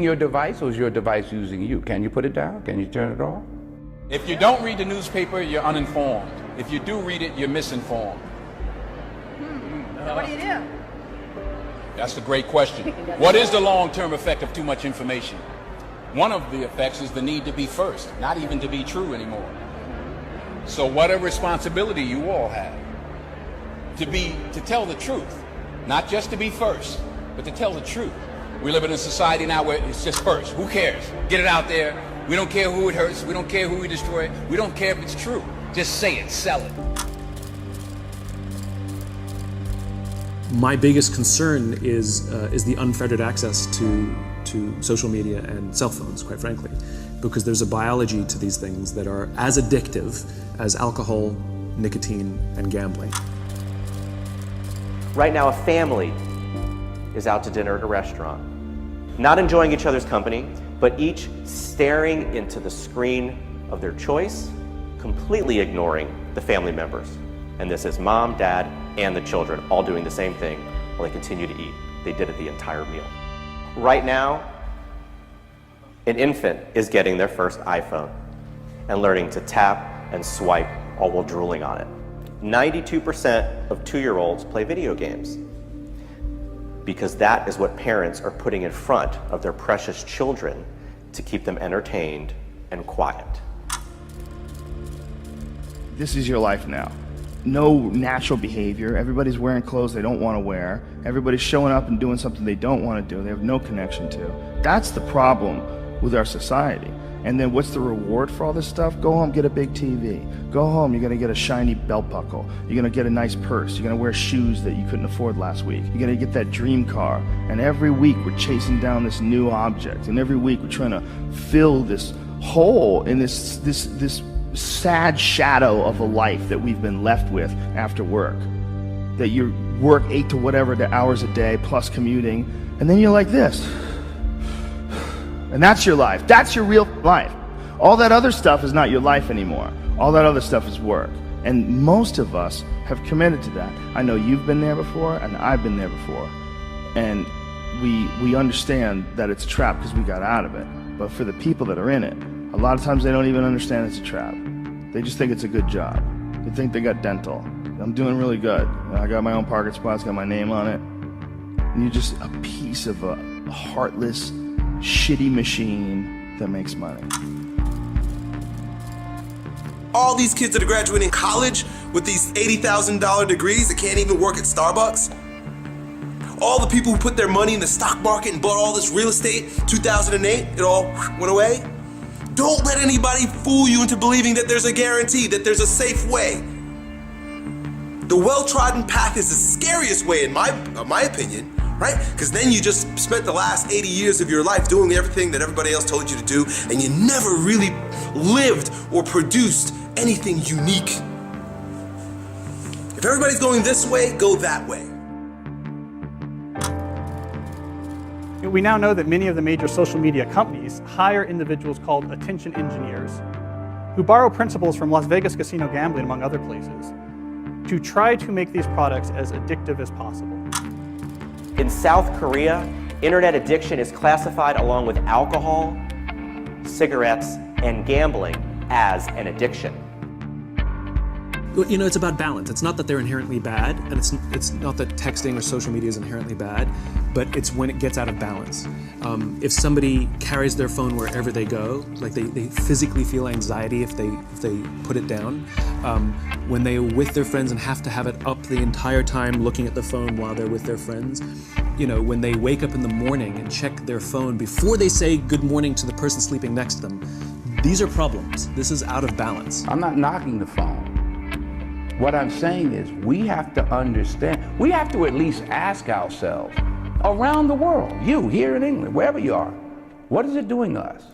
Your device, or is your device using you? Can you put it down? Can you turn it off? If you don't read the newspaper, you're uninformed. If you do read it, you're misinformed. So what do you do? That's a great question. What is the long-term effect of too much information? One of the effects is the need to be first, not even to be true anymore. So what a responsibility you all have to tell the truth, not just to be first, but to tell the truth. We live in a society now where it's just first. Who cares? Get it out there. We don't care who it hurts. We don't care who we destroy. We don't care if it's true. Just say it, sell it. My biggest concern is the unfettered access to social media and cell phones, quite frankly, because there's a biology to these things that are as addictive as alcohol, nicotine, and gambling. Right now, a family is out to dinner at a restaurant, not enjoying each other's company, but each staring into the screen of their choice, completely ignoring the family members. And this is mom, dad, and the children all doing the same thing while they continue to eat. They did it the entire meal. Right now, an infant is getting their first iPhone and learning to tap and swipe all while drooling on it. 92% of 2-year-olds play video games because that is what parents are putting in front of their precious children to keep them entertained and quiet. This is your life now. No natural behavior. Everybody's wearing clothes they don't want to wear. Everybody's showing up and doing something they don't want to do, they have no connection to. That's the problem with our society. And then what's the reward for all this stuff? Go home, get a big TV. Go home, you're gonna get a shiny belt buckle. You're gonna get a nice purse. You're gonna wear shoes that you couldn't afford last week. You're gonna get that dream car. And every week we're chasing down this new object. And every week we're trying to fill this hole in this sad shadow of a life that we've been left with after work. That you work 8 to whatever the hours a day plus commuting, and then you're like this. And that's your life. That's your real life. All that other stuff is not your life anymore. All that other stuff is work. And most of us have committed to that. I know you've been there before, and I've been there before. And we understand that it's a trap because we got out of it. But for the people that are in it, a lot of times they don't even understand it's a trap. They just think it's a good job. They think they got dental. I'm doing really good. I got my own parking spot, it's got my name on it. And you're just a piece of a heartless, shitty machine that makes money. All these kids that are graduating college with these $80,000 degrees that can't even work at Starbucks. All the people who put their money in the stock market and bought all this real estate, 2008, it all went away. Don't let anybody fool you into believing that there's a guarantee, that there's a safe way. The well-trodden path is the scariest way in my opinion, right? Because then you just spent the last 80 years of your life doing everything that everybody else told you to do, and you never really lived or produced anything unique. If everybody's going this way, go that way. We now know that many of the major social media companies hire individuals called attention engineers who borrow principles from Las Vegas casino gambling, among other places, to try to make these products as addictive as possible. In South Korea, internet addiction is classified along with alcohol, cigarettes, and gambling as an addiction. You know, it's about balance. It's not that they're inherently bad, and it's not that texting or social media is inherently bad, but it's when it gets out of balance. If somebody carries their phone wherever they go, like they physically feel anxiety if they put it down. When they're with their friends and have to have it up the entire time looking at the phone while they're with their friends. You know, when they wake up in the morning and check their phone before they say good morning to the person sleeping next to them. These are problems. This is out of balance. I'm not knocking the phone. What I'm saying is we have to understand, we have to at least ask ourselves, around the world, you here in England, wherever you are, what is it doing to us?